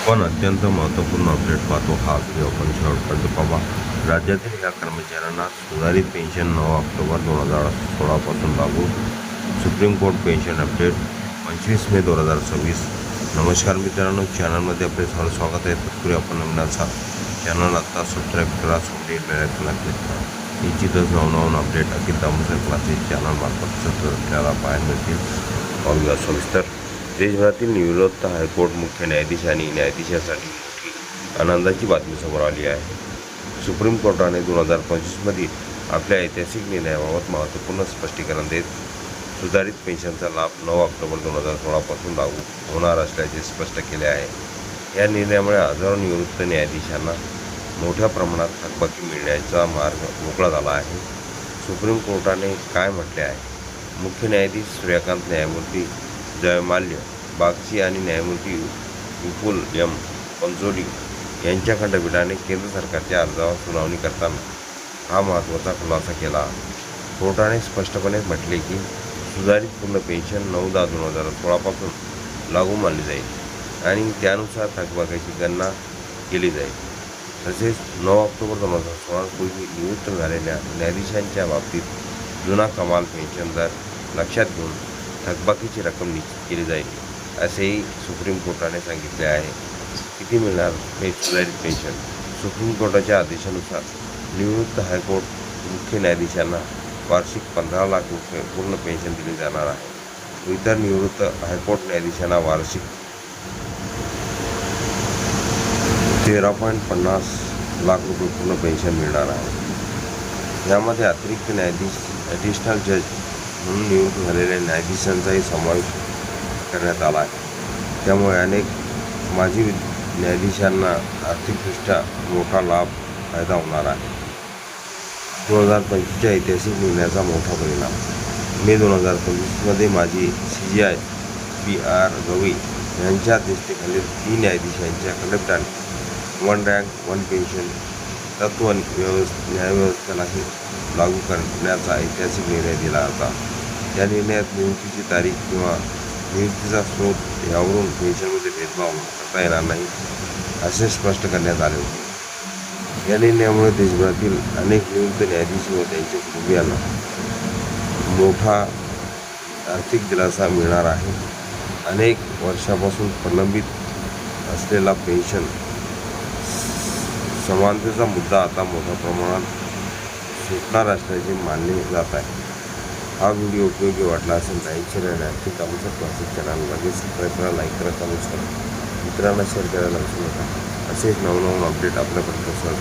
पण अत्यंत महत्त्वपूर्ण अपडेट पाहतो हा व्हिडिओ आपण शेवटपर्यंत पाहा. राज्यातील या कर्मचाऱ्यांना सुधारित पेन्शन 9 ऑक्टोबर 2016 पासून लागू. सुप्रीम कोर्ट पेन्शन अपडेट 25 मे 2026. नमस्कार मित्रांनो, चॅनलमध्ये आपले सर्व स्वागत आहे. तत्पूर्वी आपण नवीन असाल चॅनल आता सबस्क्राईब करा, सोबत बेल क्लिक करा. निश्चितच नवनवीन अपडेट अखिल दामोदर क्लासेस चॅनलमार्फत सतत आपल्याला पाहायला मिळतील. पाहूया सविस्तर. देशभरातील निवृत्त हायकोर्ट मुख्य न्यायाधीश आणि न्यायाधीशांसाठी मोठी आनंदाची बातमी समोर आली आहे. सुप्रीम कोर्टाने 2025मधील आपल्या ऐतिहासिक निर्णयाबाबत महत्त्वपूर्ण स्पष्टीकरण देत सुधारित पेन्शनचा लाभ 9 ऑक्टोबर 2016 पासून लागू होणार असल्याचे स्पष्ट केले आहे. या निर्णयामुळे हजारो निवृत्त न्यायाधीशांना मोठ्या प्रमाणात थकबाकी मिळण्याचा मार्ग मोकळा झाला आहे. सुप्रीम कोर्टाने काय म्हटले आहे? मुख्य न्यायाधीश सूर्यकांत, न्यायमूर्ती जयमाल्य बागची आणि न्यायमूर्ती विपुल एम पंचोली यांच्या खंडपीठाने केंद्र सरकारच्या अर्जावर सुनावणी करताना हा महत्त्वाचा खुलासा केला. कोर्टाने स्पष्टपणे म्हटले की सुधारित पूर्ण पेन्शन 9/10/2016 पासून लागू मानली जाईल आणि त्यानुसार थकबाकीची गणना केली जाईल. तसेच 9 ऑक्टोबर 2016 पूर्वी निवृत्त झालेल्या न्यायाधीशांच्या बाबतीत जुना कमाल पेन्शन दर लक्षात घेऊन थकबाकीची रक्कम निश्चित केली जाईल, असेही सुप्रीम कोर्टाने सांगितले आहे. किती मिळणार हे सुधारित पेन्शन? सुप्रीम कोर्टाच्या आदेशानुसार निवृत्त हायकोर्ट मुख्य न्यायाधीशांना वार्षिक 15 लाख रुपये पूर्ण पेन्शन दिली जाणार आहे. इतर निवृत्त हायकोर्ट न्यायाधीशांना वार्षिक 13.50 लाख रुपये पूर्ण पेन्शन मिळणार आहे. यामध्ये अतिरिक्त न्यायाधीश, ॲडिशनल जज म्हणून निवृत्त झालेल्या न्यायाधीशांचाही समावेश करण्यात आला आहे. त्यामुळे अनेक माजी न्यायाधीशांना आर्थिकदृष्ट्या मोठा फायदा होणार आहे. 2025च्या ऐतिहासिक निर्णयाचा मोठा परिणाम. मे 2025मध्ये माजी CJI PR गवई यांच्या अध्यक्षतेखालील 3 न्यायाधीशांच्या खंडपीठाने 1 रँक 1 पेन्शन तत्त्व न्यायव्यवस्थेलाही लागू करण्याचा ऐतिहासिक निर्णय दिला होता. या निर्णयात नियुक्तीची तारीख किंवा नियुक्तीचा स्रोत यावरून पेन्शनमध्ये भेदभाव करता येणार नाही, असे स्पष्ट करण्यात आले होते. या निर्णयामुळे देशभरातील अनेक निवृत्त न्यायाधीश व त्यांच्या कुटुंबियांना मोठा आर्थिक दिलासा मिळणार आहे. अनेक वर्षापासून प्रलंबित असलेला पेन्शन समानतेचा मुद्दा आता मोठ्या प्रमाणात सुटणार असल्याचे मानले जात आहे. हा व्हिडिओ उपयोगी वाटला असेल तर लाईक, शेअर आणि आर्थिक दामोदर क्लासेस चॅनल लगेच सबस्क्राईब करा, लाईक करा, कमेंट्स करा, मित्रांना शेअर करायला विसरू नका. असेच नवनवीन अपडेट आपल्यापर्यंत सहज